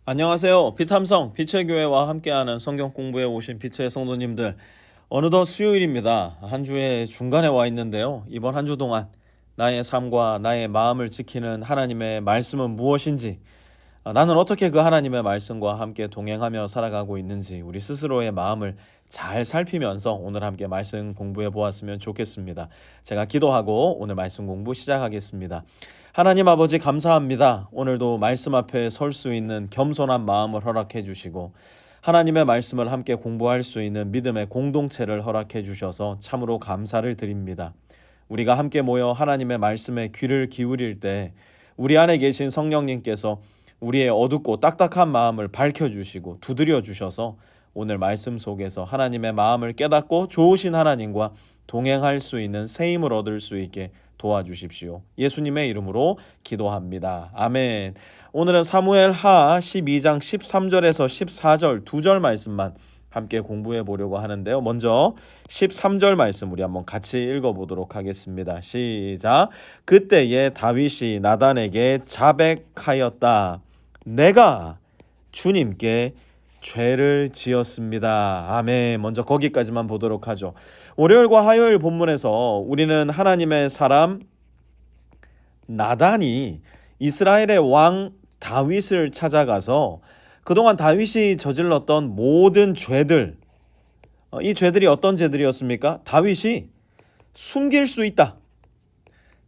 안녕하세요. 빛함성 빛의 교회와 함께하는 성경 공부에 오신 빛의 성도님들, 어느덧 수요일입니다. 한 주의 중간에 와 있는데요. 이번 한 주 동안 나의 삶과 나의 마음을 지키는 하나님의 말씀은 무엇인지, 나는 어떻게 그 하나님의 말씀과 함께 동행하며 살아가고 있는지 우리 스스로의 마음을 잘 살피면서 오늘 함께 말씀 공부해 보았으면 좋겠습니다. 제가 기도하고 오늘 말씀 공부 시작하겠습니다. 하나님 아버지, 감사합니다. 오늘도 말씀 앞에 설 수 있는 겸손한 마음을 허락해 주시고 하나님의 말씀을 함께 공부할 수 있는 믿음의 공동체를 허락해 주셔서 참으로 감사를 드립니다. 우리가 함께 모여 하나님의 말씀에 귀를 기울일 때 우리 안에 계신 성령님께서 우리의 어둡고 딱딱한 마음을 밝혀주시고 두드려 주셔서 오늘 말씀 속에서 하나님의 마음을 깨닫고 좋으신 하나님과 동행할 수 있는 새 힘을 얻을 수 있게 도와주십시오. 예수님의 이름으로 기도합니다. 아멘. 오늘은 사무엘 하 12장 13절에서 14절 2절 말씀만 함께 공부해 보려고 하는데요. 먼저 13절 말씀 우리 한번 같이 읽어보도록 하겠습니다. 시작. 그때에 다윗이 나단에게 자백하였다. 내가 주님께 죄를 지었습니다. 아멘. 먼저 거기까지만 보도록 하죠. 월요일과 화요일 본문에서 우리는 하나님의 사람 나단이 이스라엘의 왕 다윗을 찾아가서 그동안 다윗이 저질렀던 모든 죄들, 이 죄들이 어떤 죄들이었습니까? 다윗이 숨길 수 있다,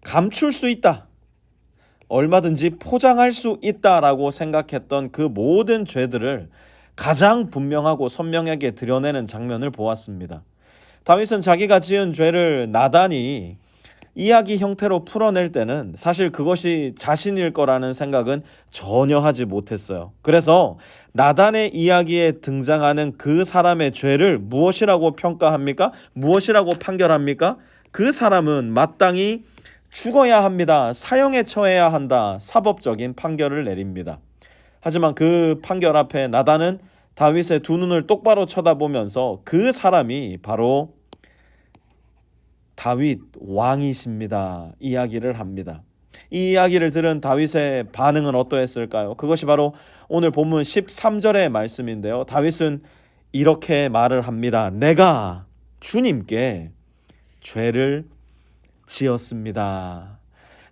감출 수 있다, 얼마든지 포장할 수 있다라고 생각했던 그 모든 죄들을 가장 분명하고 선명하게 드러내는 장면을 보았습니다. 다윗은 자기가 지은 죄를 나단이 이야기 형태로 풀어낼 때는 사실 그것이 자신일 거라는 생각은 전혀 하지 못했어요. 그래서 나단의 이야기에 등장하는 그 사람의 죄를 무엇이라고 평가합니까? 무엇이라고 판결합니까? 그 사람은 마땅히 죽어야 합니다. 사형에 처해야 한다. 사법적인 판결을 내립니다. 하지만 그 판결 앞에 나단은 다윗의 두 눈을 똑바로 쳐다보면서 그 사람이 바로 다윗 왕이십니다. 이야기를 합니다. 이 이야기를 들은 다윗의 반응은 어떠했을까요? 그것이 바로 오늘 본문 13절의 말씀인데요. 다윗은 이렇게 말을 합니다. 내가 주님께 죄를 지었습니다.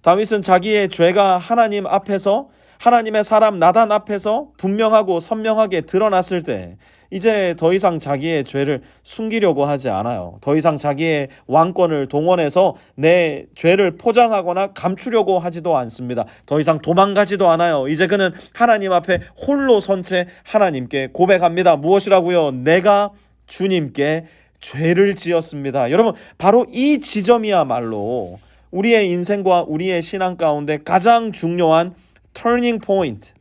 다윗은 자기의 죄가 하나님 앞에서, 하나님의 사람 나단 앞에서 분명하고 선명하게 드러났을 때 이제 더 이상 자기의 죄를 숨기려고 하지 않아요. 더 이상 자기의 왕권을 동원해서 내 죄를 포장하거나 감추려고 하지도 않습니다. 더 이상 도망가지도 않아요. 이제 그는 하나님 앞에 홀로 선 채 하나님께 고백합니다. 무엇이라고요? 내가 주님께 죄를 지었습니다. 여러분, 바로 이 지점이야말로 우리의 인생과 우리의 신앙 가운데 가장 중요한 터닝 포인트,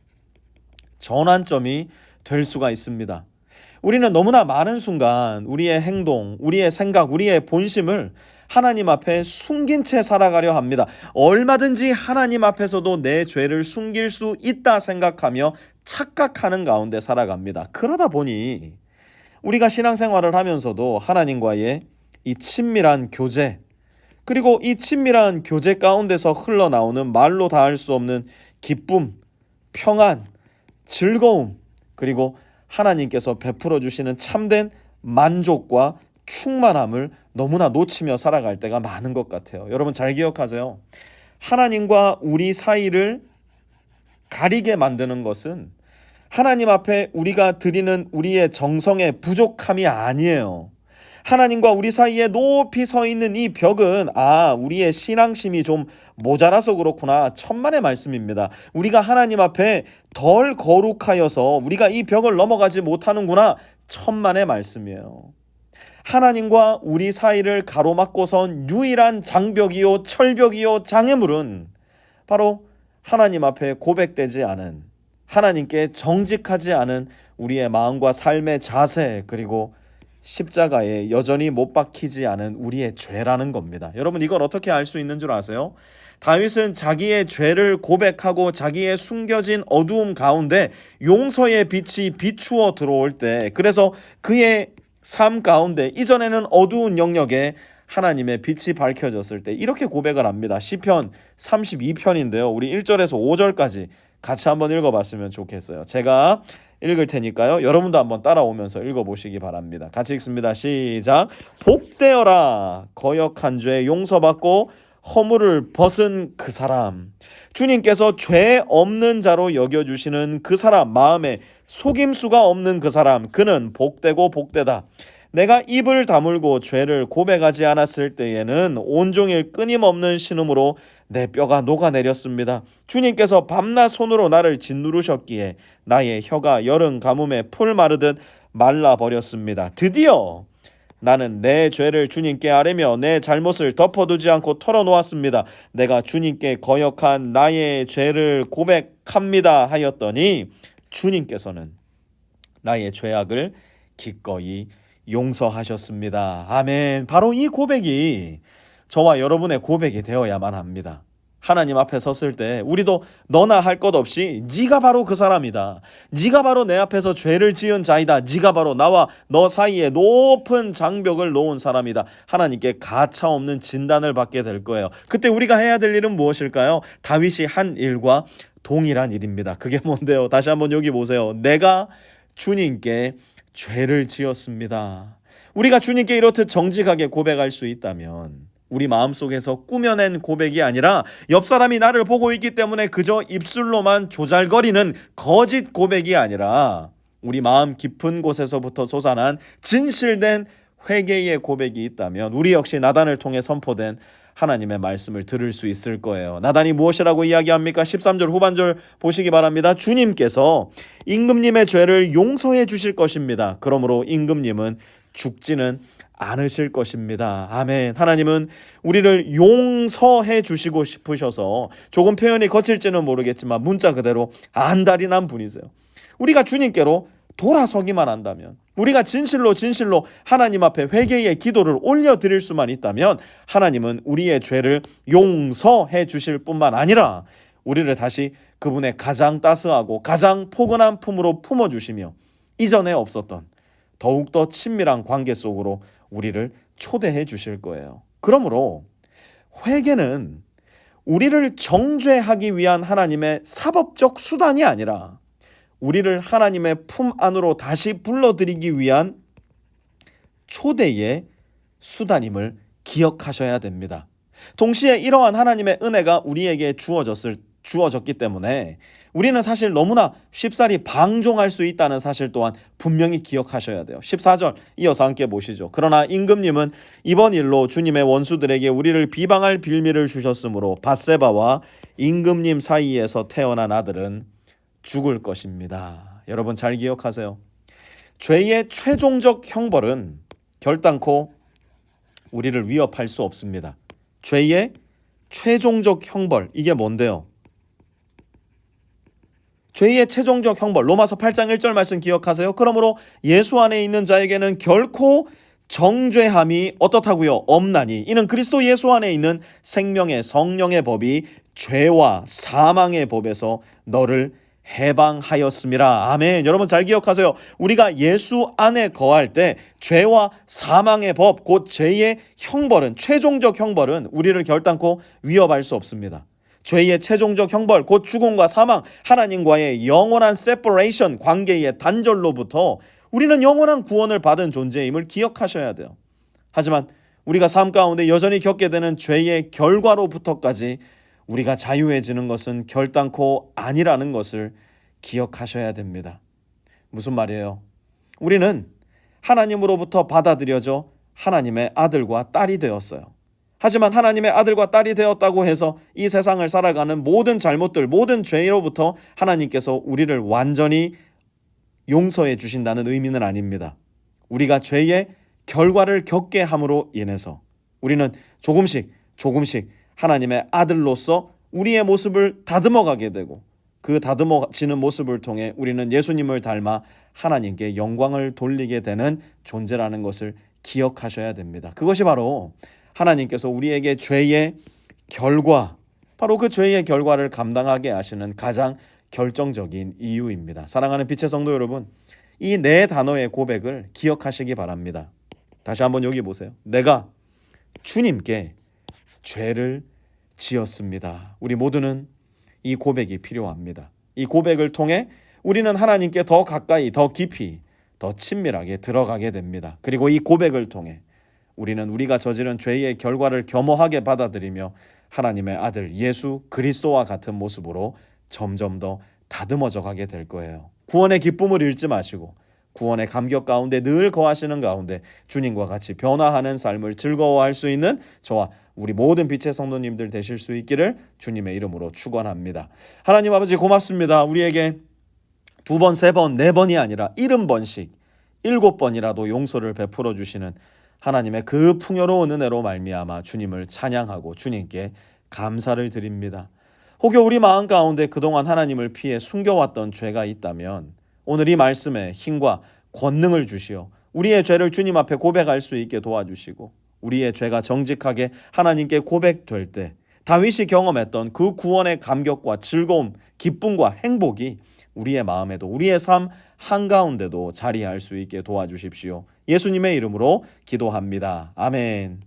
전환점이 될 수가 있습니다. 우리는 너무나 많은 순간 우리의 행동, 우리의 생각, 우리의 본심을 하나님 앞에 숨긴 채 살아가려 합니다. 얼마든지 하나님 앞에서도 내 죄를 숨길 수 있다 생각하며 착각하는 가운데 살아갑니다. 그러다 보니 우리가 신앙생활을 하면서도 하나님과의 이 친밀한 교제, 그리고 이 친밀한 교제 가운데서 흘러나오는 말로 다할 수 없는 기쁨, 평안, 즐거움, 그리고 하나님께서 베풀어 주시는 참된 만족과 충만함을 너무나 놓치며 살아갈 때가 많은 것 같아요. 여러분 잘 기억하세요. 하나님과 우리 사이를 가리게 만드는 것은 하나님 앞에 우리가 드리는 우리의 정성의 부족함이 아니에요. 하나님과 우리 사이에 높이 서 있는 이 벽은 우리의 신앙심이 좀 모자라서 그렇구나, 천만의 말씀입니다. 우리가 하나님 앞에 덜 거룩하여서 우리가 이 벽을 넘어가지 못하는구나, 천만의 말씀이에요. 하나님과 우리 사이를 가로막고 선 유일한 장벽이요 철벽이요 장애물은 바로 하나님 앞에 고백되지 않은, 하나님께 정직하지 않은 우리의 마음과 삶의 자세, 그리고 십자가에 여전히 못 박히지 않은 우리의 죄라는 겁니다. 여러분, 이걸 어떻게 알 수 있는 줄 아세요? 다윗은 자기의 죄를 고백하고 자기의 숨겨진 어두움 가운데 용서의 빛이 비추어 들어올 때, 그래서 그의 삶 가운데 이전에는 어두운 영역에 하나님의 빛이 밝혀졌을 때 이렇게 고백을 합니다. 시편 32편인데요. 우리 1절에서 5절까지 같이 한번 읽어봤으면 좋겠어요. 제가 읽을 테니까요. 여러분도 한번 따라오면서 읽어보시기 바랍니다. 같이 읽습니다. 시작. 복되어라. 거역한 죄 용서받고 허물을 벗은 그 사람. 주님께서 죄 없는 자로 여겨주시는 그 사람, 마음에 속임수가 없는 그 사람, 그는 복되고 복되다. 내가 입을 다물고 죄를 고백하지 않았을 때에는 온종일 끊임없는 신음으로 내 뼈가 녹아내렸습니다. 주님께서 밤낮 손으로 나를 짓누르셨기에 나의 혀가 여름 가뭄에 풀 마르듯 말라버렸습니다. 드디어 나는 내 죄를 주님께 아뢰며 내 잘못을 덮어두지 않고 털어놓았습니다. 내가 주님께 거역한 나의 죄를 고백합니다 하였더니 주님께서는 나의 죄악을 기꺼이 용서하셨습니다. 아멘. 바로 이 고백이 저와 여러분의 고백이 되어야만 합니다. 하나님 앞에 섰을 때 우리도 너나 할 것 없이 네가 바로 그 사람이다. 네가 바로 내 앞에서 죄를 지은 자이다. 네가 바로 나와 너 사이에 높은 장벽을 놓은 사람이다. 하나님께 가차없는 진단을 받게 될 거예요. 그때 우리가 해야 될 일은 무엇일까요? 다윗이 한 일과 동일한 일입니다. 그게 뭔데요? 다시 한번 여기 보세요. 내가 주님께 죄를 지었습니다. 우리가 주님께 이렇듯 정직하게 고백할 수 있다면 우리 마음속에서 꾸며낸 고백이 아니라 옆 사람이 나를 보고 있기 때문에 그저 입술로만 조잘거리는 거짓 고백이 아니라 우리 마음 깊은 곳에서부터 솟아난 진실된 회개의 고백이 있다면 우리 역시 나단을 통해 선포된 하나님의 말씀을 들을 수 있을 거예요. 나단이 무엇이라고 이야기합니까? 13절 후반절 보시기 바랍니다. 주님께서 임금님의 죄를 용서해 주실 것입니다. 그러므로 임금님은 죽지는 않으실 것입니다. 아멘. 하나님은 우리를 용서해 주시고 싶으셔서 조금 표현이 거칠지는 모르겠지만 문자 그대로 안달이 난 분이세요. 우리가 주님께로 돌아서기만 한다면, 우리가 진실로 하나님 앞에 회개의 기도를 올려드릴 수만 있다면 하나님은 우리의 죄를 용서해 주실 뿐만 아니라 우리를 다시 그분의 가장 따스하고 가장 포근한 품으로 품어주시며 이전에 없었던 더욱더 친밀한 관계 속으로 우리를 초대해 주실 거예요. 그러므로 회개는 우리를 정죄하기 위한 하나님의 사법적 수단이 아니라 우리를 하나님의 품 안으로 다시 불러들이기 위한 초대의 수단임을 기억하셔야 됩니다. 동시에 이러한 하나님의 은혜가 우리에게 주어졌기 때문에 우리는 사실 너무나 쉽사리 방종할 수 있다는 사실 또한 분명히 기억하셔야 돼요. 14절 이어서 함께 보시죠. 그러나 임금님은 이번 일로 주님의 원수들에게 우리를 비방할 빌미를 주셨으므로 밧세바와 임금님 사이에서 태어난 아들은 죽을 것입니다. 여러분 잘 기억하세요. 죄의 최종적 형벌은 결단코 우리를 위협할 수 없습니다. 죄의 최종적 형벌, 이게 뭔데요? 죄의 최종적 형벌, 로마서 8장 1절 말씀 기억하세요? 그러므로 예수 안에 있는 자에게는 결코 정죄함이 어떻다고요? 없나니 이는 그리스도 예수 안에 있는 생명의 성령의 법이 죄와 사망의 법에서 너를 해방하였음이라. 아멘. 여러분 잘 기억하세요. 우리가 예수 안에 거할 때 죄와 사망의 법, 곧 죄의 형벌은, 최종적 형벌은 우리를 결단코 위협할 수 없습니다. 죄의 최종적 형벌, 곧 죽음과 사망, 하나님과의 영원한 세퍼레이션, 관계의 단절로부터 우리는 영원한 구원을 받은 존재임을 기억하셔야 돼요. 하지만 우리가 삶 가운데 여전히 겪게 되는 죄의 결과로부터까지 우리가 자유해지는 것은 결단코 아니라는 것을 기억하셔야 됩니다. 무슨 말이에요? 우리는 하나님으로부터 받아들여져 하나님의 아들과 딸이 되었어요. 하지만 하나님의 아들과 딸이 되었다고 해서 이 세상을 살아가는 모든 잘못들, 모든 죄로부터 하나님께서 우리를 완전히 용서해 주신다는 의미는 아닙니다. 우리가 죄의 결과를 겪게 함으로 인해서 우리는 조금씩 하나님의 아들로서 우리의 모습을 다듬어가게 되고 그 다듬어지는 모습을 통해 우리는 예수님을 닮아 하나님께 영광을 돌리게 되는 존재라는 것을 기억하셔야 됩니다. 그것이 바로 하나님께서 우리에게 죄의 결과, 바로 그 죄의 결과를 감당하게 하시는 가장 결정적인 이유입니다. 사랑하는 빛의 성도 여러분, 이 네 단어의 고백을 기억하시기 바랍니다. 다시 한번 여기 보세요. 내가 주님께 죄를 지었습니다. 우리 모두는 이 고백이 필요합니다. 이 고백을 통해 우리는 하나님께 더 가까이, 더 깊이, 더 친밀하게 들어가게 됩니다. 그리고 이 고백을 통해 우리는 우리가 저지른 죄의 결과를 겸허하게 받아들이며 하나님의 아들 예수 그리스도와 같은 모습으로 점점 더 다듬어져 가게 될 거예요. 구원의 기쁨을 잃지 마시고 구원의 감격 가운데 늘 거하시는 가운데 주님과 같이 변화하는 삶을 즐거워할 수 있는 저와 우리 모든 빛의 성도님들 되실 수 있기를 주님의 이름으로 축원합니다. 하나님 아버지 고맙습니다. 우리에게 2번, 3번, 4번이 아니라 70번씩 7번이라도 용서를 베풀어 주시는 하나님의 그 풍요로운 은혜로 말미암아 주님을 찬양하고 주님께 감사를 드립니다. 혹여 우리 마음 가운데 그동안 하나님을 피해 숨겨왔던 죄가 있다면 오늘 이 말씀에 힘과 권능을 주시어 우리의 죄를 주님 앞에 고백할 수 있게 도와주시고 우리의 죄가 정직하게 하나님께 고백될 때 다윗이 경험했던 그 구원의 감격과 즐거움, 기쁨과 행복이 우리의 마음에도 우리의 삶 한가운데도 자리할 수 있게 도와주십시오. 예수님의 이름으로 기도합니다. 아멘.